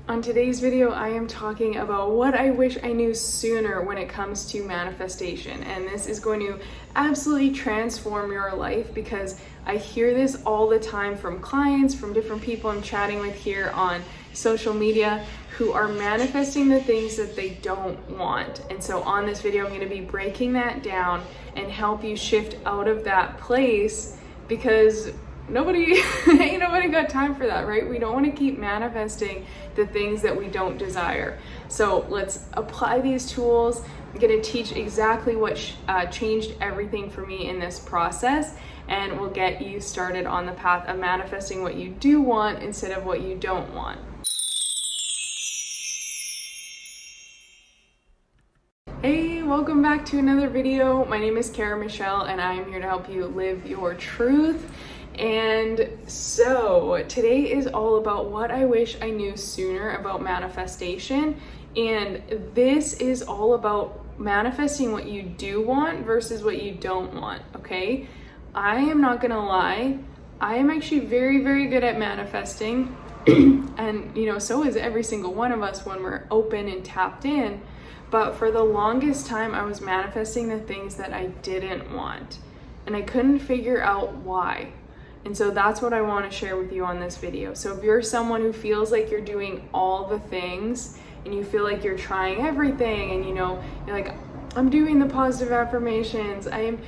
On today's video, I am talking about what I wish I knew sooner when it comes to manifestation. And this is going to absolutely transform your life because I hear this all the time from clients, from different people I'm chatting with here on social media who are manifesting the things that they don't want. And so on this video, I'm going to be breaking that down and help you shift out of that place because ain't nobody got time for that, right? We don't want to keep manifesting the things that we don't desire. So let's apply these tools. I'm going to teach exactly what changed everything for me in this process, and we'll get you started on the path of manifesting what you do want instead of what you don't want. Hey, welcome back to another video. My name is Kara Michelle, and I am here to help you live your truth. And so today is all about what I wish I knew sooner about manifestation. And this is all about manifesting what you do want versus what you don't want, okay? I am not gonna lie, I am actually very, very good at manifesting. And so is every single one of us when we're open and tapped in. But for the longest time, I was manifesting the things that I didn't want. And I couldn't figure out why. And so that's what I want to share with you on this video. So if you're someone who feels like you're doing all the things and you feel like you're trying everything and you're like, I'm doing the positive affirmations, I'm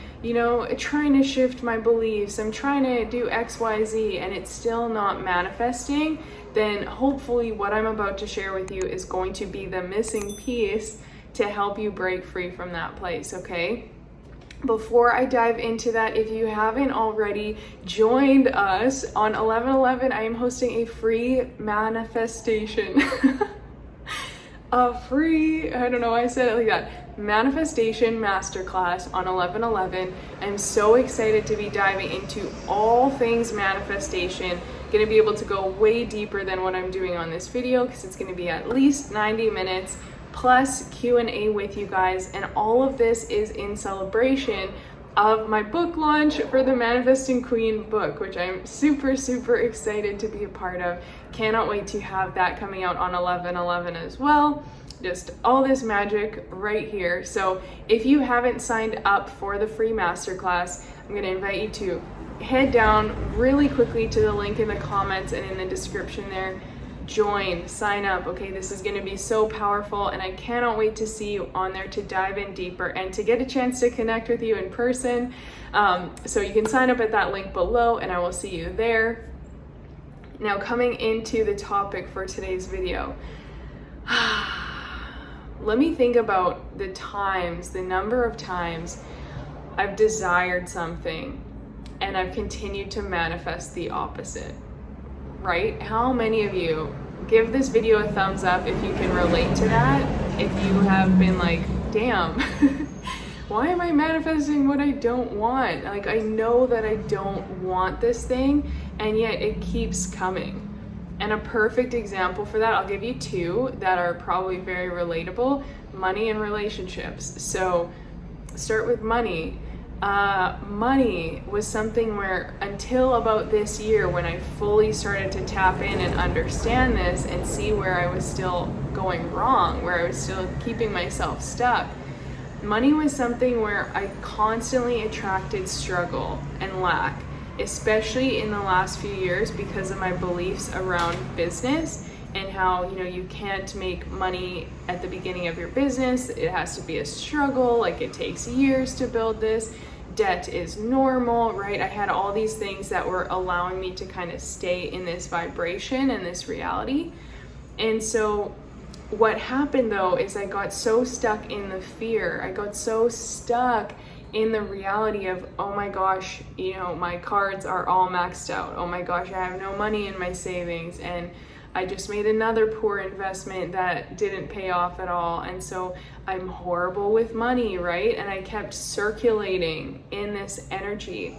trying to shift my beliefs, I'm trying to do X, Y, Z, and it's still not manifesting, then hopefully what I'm about to share with you is going to be the missing piece to help you break free from that place, okay? Before I dive into that, if you haven't already joined us on 11/11, I am hosting a free manifestation. I don't know why I said it like that. Manifestation Masterclass on 11/11. I'm so excited to be diving into all things manifestation. Going to be able to go way deeper than what I'm doing on this video because it's going to be at least 90 minutes. Plus Q&A with you guys, and all of this is in celebration of my book launch for the Manifesting Queen book, which I'm super, super excited to be a part of. Cannot wait to have that coming out on 11/11 as well. Just all this magic right here. So if you haven't signed up for the free masterclass, I'm going to invite you to head down really quickly to the link in the comments and in the description there. Join, sign up, okay? This is gonna be so powerful and I cannot wait to see you on there to dive in deeper and to get a chance to connect with you in person. So you can sign up at that link below and I will see you there. Now coming into the topic for today's video, let me think about the number of times I've desired something and I've continued to manifest the opposite. Right? How many of you give this video a thumbs up if you can relate to that? If you have been like, damn, why am I manifesting what I don't want? Like, I know that I don't want this thing, and yet it keeps coming. And a perfect example for that, I'll give you two that are probably very relatable: money and relationships. So start with money. Money was something where until about this year when I fully started to tap in and understand this and see where I was still going wrong, where I was still keeping myself stuck, money was something where I constantly attracted struggle and lack, especially in the last few years because of my beliefs around business and how you can't make money at the beginning of your business. It has to be a struggle, like it takes years to build this. Debt is normal, right? I had all these things that were allowing me to kind of stay in this vibration and this reality. And so what happened though is I got so stuck in the fear. I got so stuck in the reality of, oh my gosh, my cards are all maxed out. Oh my gosh, I have no money in my savings, and I just made another poor investment that didn't pay off at all. And so I'm horrible with money, right? And I kept circulating in this energy.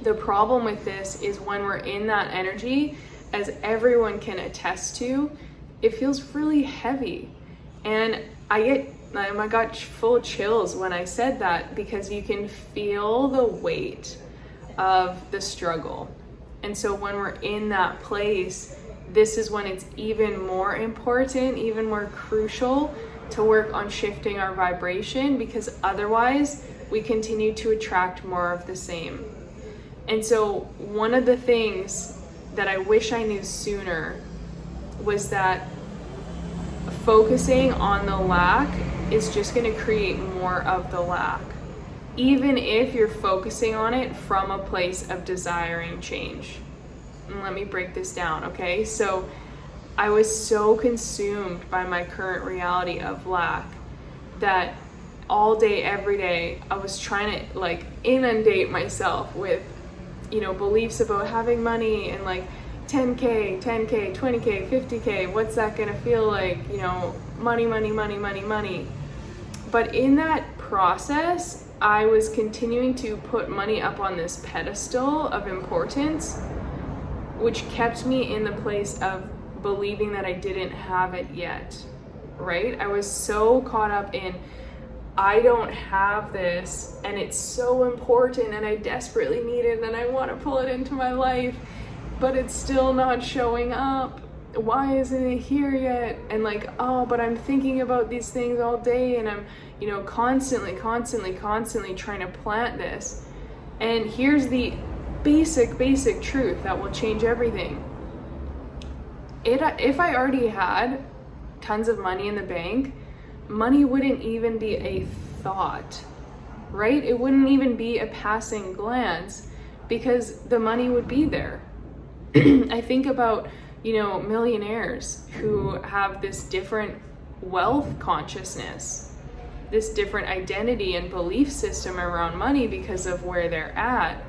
The problem with this is when we're in that energy, as everyone can attest to, it feels really heavy. And I got full chills when I said that because you can feel the weight of the struggle. And so when we're in that place, this is when it's even more important, even more crucial to work on shifting our vibration, because otherwise we continue to attract more of the same. And so one of the things that I wish I knew sooner was that focusing on the lack is just going to create more of the lack, even if you're focusing on it from a place of desiring change. And let me break this down, okay? So I was so consumed by my current reality of lack that all day, every day, I was trying to like inundate myself with, you know, beliefs about having money and like 10K, 20K, 50K, what's that gonna feel like? You know, money. But in that process, I was continuing to put money up on this pedestal of importance, which kept me in the place of believing that I didn't have it yet, right? I was so caught up in, I don't have this and it's so important and I desperately need it and I want to pull it into my life, but it's still not showing up. Why isn't it here yet? And like, oh, but I'm thinking about these things all day and I'm, you know, constantly trying to plant this. And here's the basic truth that will change everything. If I already had tons of money in the bank, money wouldn't even be a thought, right? It wouldn't even be a passing glance because the money would be there. I think about, you know, millionaires who have this different wealth consciousness, this different identity and belief system around money because of where they're at.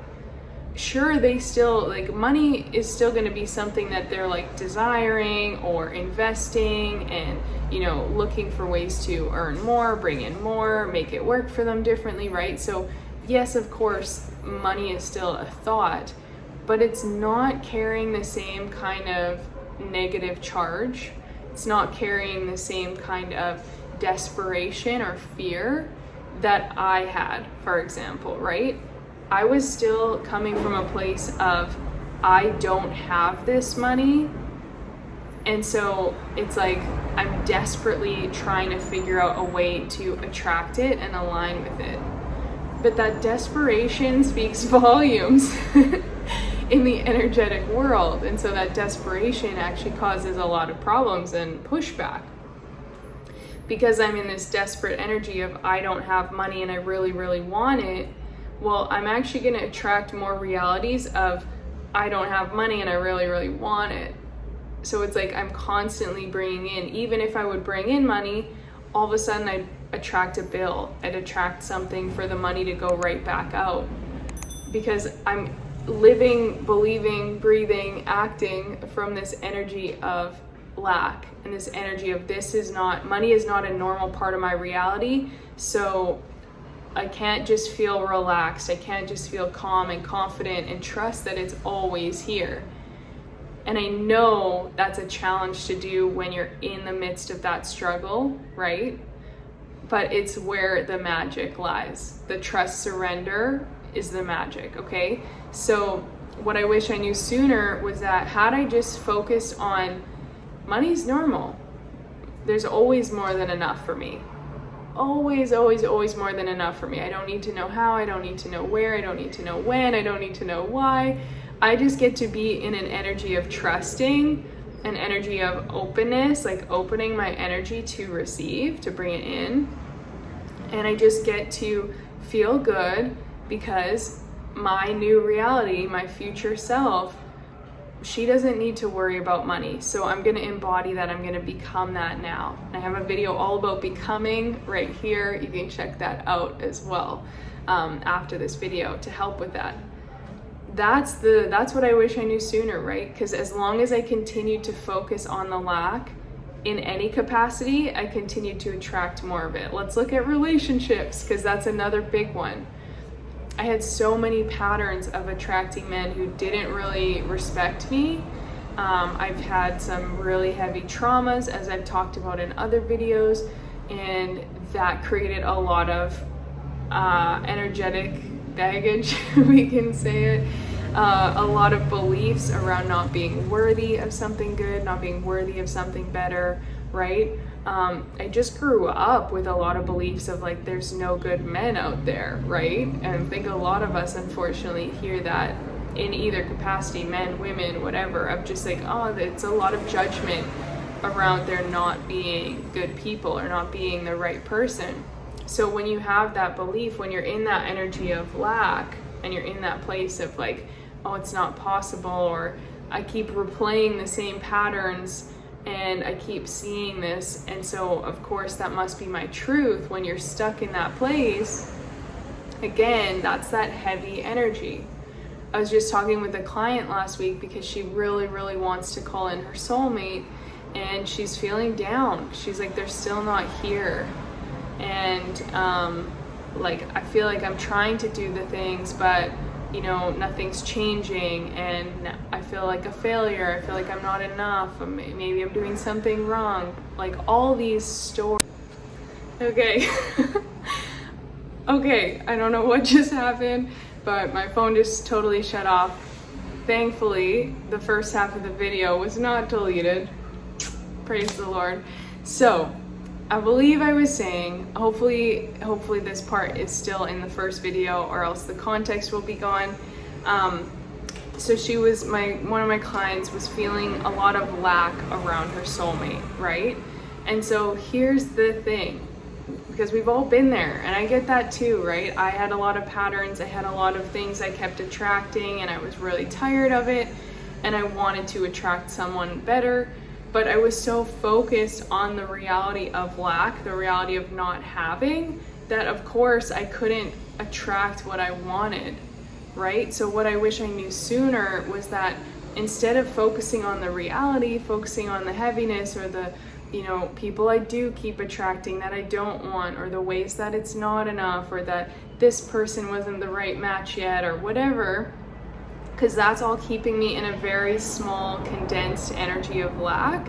Sure, they still, like, money is still going to be something that they're like desiring or investing and, you know, looking for ways to earn more, bring in more, make it work for them differently, right? So yes, of course, money is still a thought, but it's not carrying the same kind of negative charge. It's not carrying the same kind of desperation or fear that I had, for example, right? I was still coming from a place of, I don't have this money. And so it's like, I'm desperately trying to figure out a way to attract it and align with it. But that desperation speaks volumes in the energetic world. And so that desperation actually causes a lot of problems and pushback. Because I'm in this desperate energy of, I don't have money and I really want it. Well, I'm actually going to attract more realities of, I don't have money and I really want it. So it's like I'm constantly bringing in, even if I would bring in money, all of a sudden I'd attract a bill. I'd attract something for the money to go right back out. Because I'm living, believing, breathing, acting from this energy of lack and this energy of money is not a normal part of my reality. So I can't just feel relaxed. I can't just feel calm and confident and trust that it's always here. And I know that's a challenge to do when you're in the midst of that struggle, right? But it's where the magic lies. The trust surrender is the magic, okay? So what I wish I knew sooner was that had I just focused on money's normal, there's always more than enough for me. Always more than enough for me. I don't need to know how, I don't need to know where, I don't need to know when, I don't need to know why. I just get to be in an energy of trusting, an energy of openness, like opening my energy to receive, to bring it in. And I just get to feel good because my new reality, my future self, she doesn't need to worry about money. So I'm going to embody that. I'm going to become that now. And I have a video all about becoming right here. You can check that out as well after this video to help with that. That's what I wish I knew sooner, right? Because as long as I continue to focus on the lack in any capacity, I continue to attract more of it. Let's look at relationships, because that's another big one. I had so many patterns of attracting men who didn't really respect me. I've had some really heavy traumas, as I've talked about in other videos, and that created a lot of energetic baggage, we can say it. a lot of beliefs around not being worthy of something good, not being worthy of something better, right? I just grew up with a lot of beliefs of like, there's no good men out there, right? And I think a lot of us unfortunately hear that in either capacity, men, women, whatever, of just like, oh, it's a lot of judgment around there not being good people or not being the right person. So when you have that belief, when you're in that energy of lack and you're in that place of like, oh, it's not possible, or I keep replaying the same patterns and I keep seeing this, and so of course that must be my truth. When you're stuck in that place, again, that's that heavy energy. I was just talking with a client last week because she really, really wants to call in her soulmate, and she's feeling down. She's like, they're still not here. And like, I feel like I'm trying to do the things, but you know, nothing's changing, and I feel like a failure. I feel like I'm not enough. Maybe I'm doing something wrong. Like all these stories. Okay. Okay, I don't know what just happened, but my phone just totally shut off. Thankfully, the first half of the video was not deleted. Praise the Lord. So, I believe I was saying, hopefully this part is still in the first video, or else the context will be gone. So she was, one of my clients was feeling a lot of lack around her soulmate, right? And so here's the thing, because we've all been there, and I get that too, right? I had a lot of patterns, I had a lot of things I kept attracting, and I was really tired of it, and I wanted to attract someone better. But I was so focused on the reality of lack, the reality of not having, that of course I couldn't attract what I wanted, right? So what I wish I knew sooner was that instead of focusing on the reality, focusing on the heaviness or the, you know, people I do keep attracting that I don't want, or the ways that it's not enough, or that this person wasn't the right match yet, or whatever, because that's all keeping me in a very small, condensed energy of lack.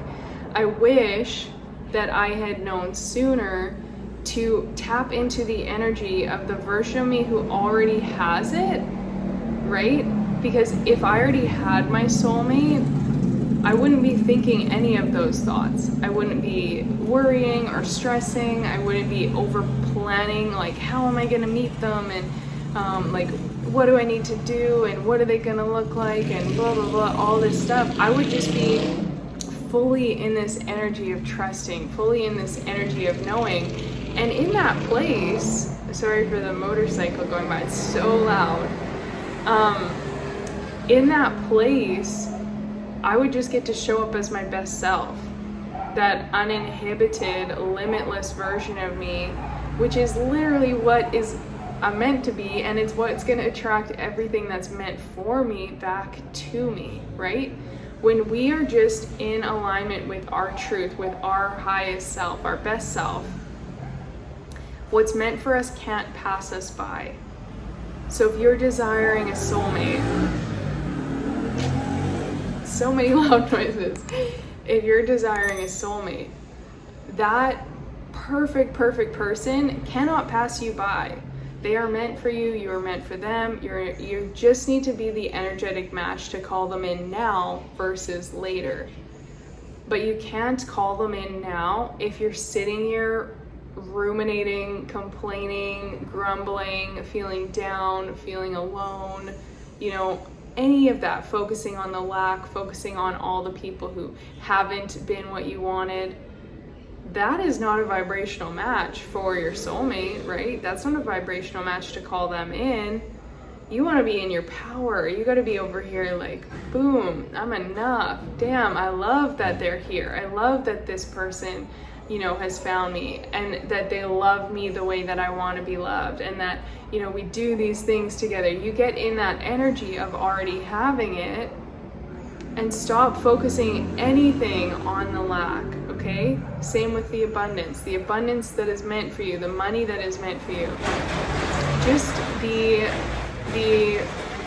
I wish that I had known sooner to tap into the energy of the version of me who already has it, right? Because if I already had my soulmate, I wouldn't be thinking any of those thoughts. I wouldn't be worrying or stressing. I wouldn't be over planning, like, how am I gonna meet them, and like, what do I need to do, and what are they gonna look like, and blah blah blah, all this stuff. I would just be fully in this energy of trusting, fully in this energy of knowing. And in that place, sorry for the motorcycle going by, it's so loud. In that place, I would just get to show up as my best self, that uninhibited, limitless version of me, which is literally what is I'm meant to be, and it's what's going to attract everything that's meant for me back to me, right? When we are just in alignment with our truth, with our highest self, our best self, what's meant for us can't pass us by. So if you're desiring a soulmate, so many loud noises, if you're desiring a soulmate, that perfect person cannot pass you by. They are meant for you, you are meant for them. You just need to be the energetic match to call them in now versus later. But you can't call them in now if you're sitting here ruminating, complaining, grumbling, feeling down, feeling alone, you know, any of that, focusing on the lack, focusing on all the people who haven't been what you wanted. That is not a vibrational match for your soulmate, right? That's not a vibrational match to call them in. You want to be in your power. You got to be over here like, boom, I'm enough. Damn, I love that they're here. I love that this person, you know, has found me, and that they love me the way that I want to be loved, and that, you know, we do these things together. You get in that energy of already having it, and stop focusing anything on the lack, okay? Same with the abundance that is meant for you, the money that is meant for you. Just the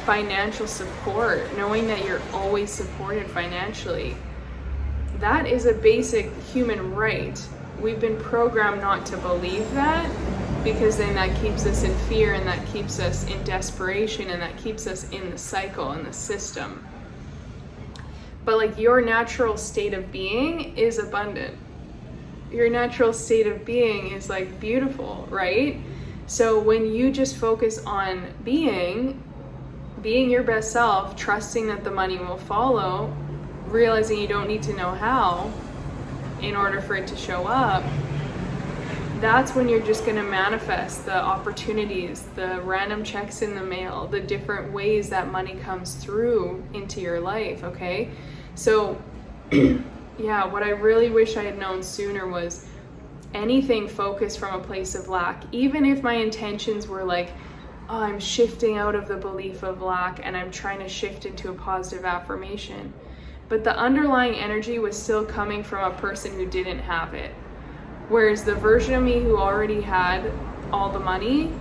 financial support, knowing that you're always supported financially. That is a basic human right. We've been programmed not to believe that, because then that keeps us in fear, and that keeps us in desperation, and that keeps us in the cycle and the system. But like, your natural state of being is abundant. Your natural state of being is like beautiful, right? So when you just focus on being your best self, trusting that the money will follow, realizing you don't need to know how in order for it to show up, that's when you're just going to manifest the opportunities, the random checks in the mail, the different ways that money comes through into your life, okay? So yeah, what I really wish I had known sooner was anything focused from a place of lack, even if my intentions were like, oh, I'm shifting out of the belief of lack and I'm trying to shift into a positive affirmation. But the underlying energy was still coming from a person who didn't have it. Whereas the version of me who already had all the money,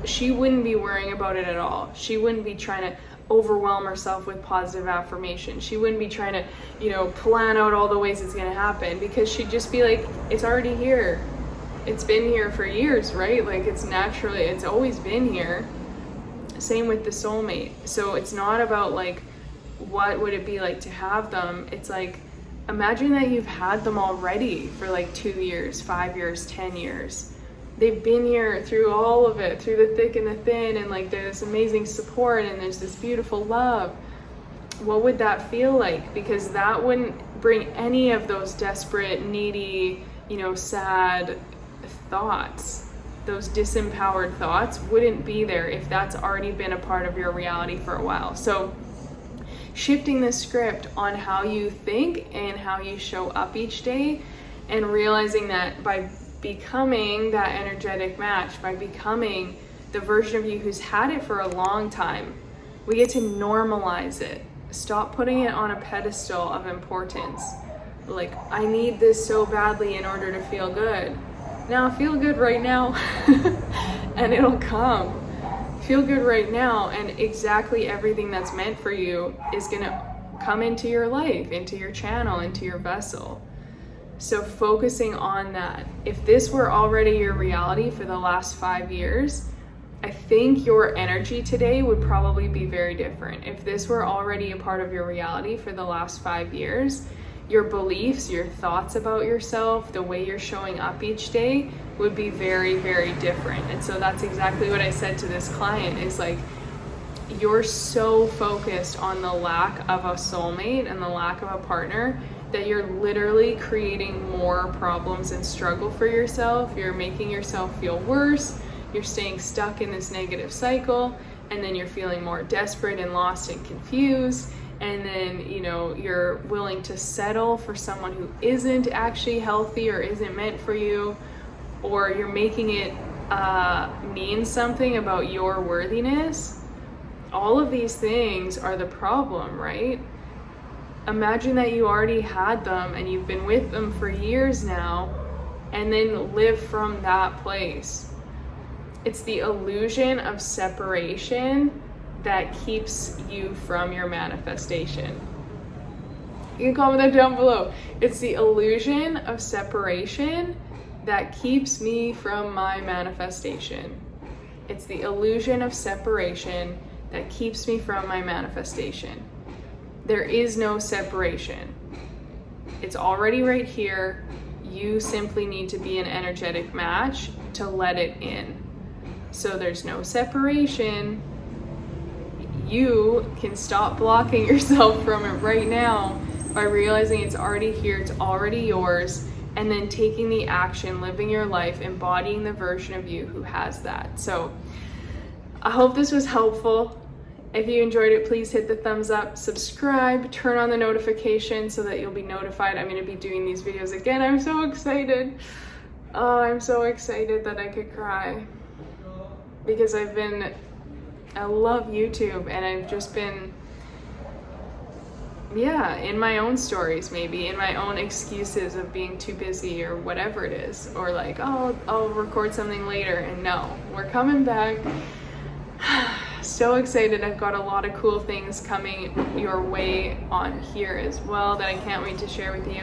she wouldn't be worrying about it at all. She wouldn't be trying to overwhelm herself with positive affirmation. She wouldn't be trying to, plan out all the ways it's going to happen, because she'd just be like, it's already here. It's been here for years, right? Like, it's always been here. Same with the soulmate. So it's not about like, what would it be like to have them? It's like, imagine that you've had them already for like 2 years, 5 years, 10 years. They've been here through all of it, through the thick and the thin, and like there's amazing support and there's this beautiful love. What would that feel like? Because that wouldn't bring any of those desperate, needy, sad thoughts. Those disempowered thoughts wouldn't be there if that's already been a part of your reality for a while. So shifting the script on how you think and how you show up each day, and realizing that by becoming that energetic match, by becoming the version of you who's had it for a long time, we get to normalize it. Stop putting it on a pedestal of importance. Like, I need this so badly in order to feel good. Now, feel good right now and it'll come. Feel good right now, and exactly everything that's meant for you is gonna come into your life, into your channel, into your vessel. So focusing on that. If this were already your reality for the last 5 years, I think your energy today would probably be very different. If this were already a part of your reality for the last 5 years, your beliefs, your thoughts about yourself, the way you're showing up each day would be very, very different. And so that's exactly what I said to this client, is like, you're so focused on the lack of a soulmate and the lack of a partner that you're literally creating more problems and struggle for yourself. You're making yourself feel worse. You're staying stuck in this negative cycle, and then you're feeling more desperate and lost and confused. And then, you're willing to settle for someone who isn't actually healthy or isn't meant for you, or you're making it mean something about your worthiness. All of these things are the problem, right? Imagine that you already had them and you've been with them for years now, and then live from that place. It's the illusion of separation that keeps you from your manifestation. You can comment that down below. It's the illusion of separation that keeps me from my manifestation. It's the illusion of separation that keeps me from my manifestation. There is no separation. It's already right here. You simply need to be an energetic match to let it in. So there's no separation. You can stop blocking yourself from it right now by realizing it's already here, it's already yours, and then taking the action, living your life, embodying the version of you who has that. So I hope this was helpful. If you enjoyed it, please hit the thumbs up, subscribe, turn on the notifications so that you'll be notified. I'm going to be doing these videos again. I'm so excited. Oh, I'm so excited that I could cry, because I love YouTube, and I've just been, in my own stories, maybe in my own excuses of being too busy or whatever it is, or like, oh, I'll record something later. And no, we're coming back. So excited. I've got a lot of cool things coming your way on here as well that I can't wait to share with you.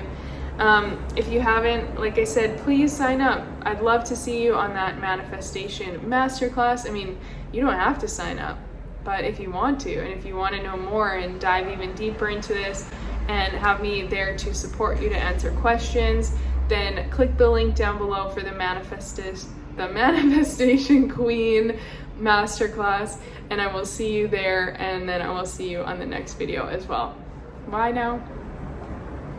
If you haven't, like I said, please sign up. I'd love to see you on that manifestation masterclass. I mean, you don't have to sign up, but if you want to, and if you want to know more and dive even deeper into this and have me there to support you to answer questions, then click the link down below for the Manifestation Queen Masterclass, and I will see you there, and then I will see you on the next video as well. Bye now.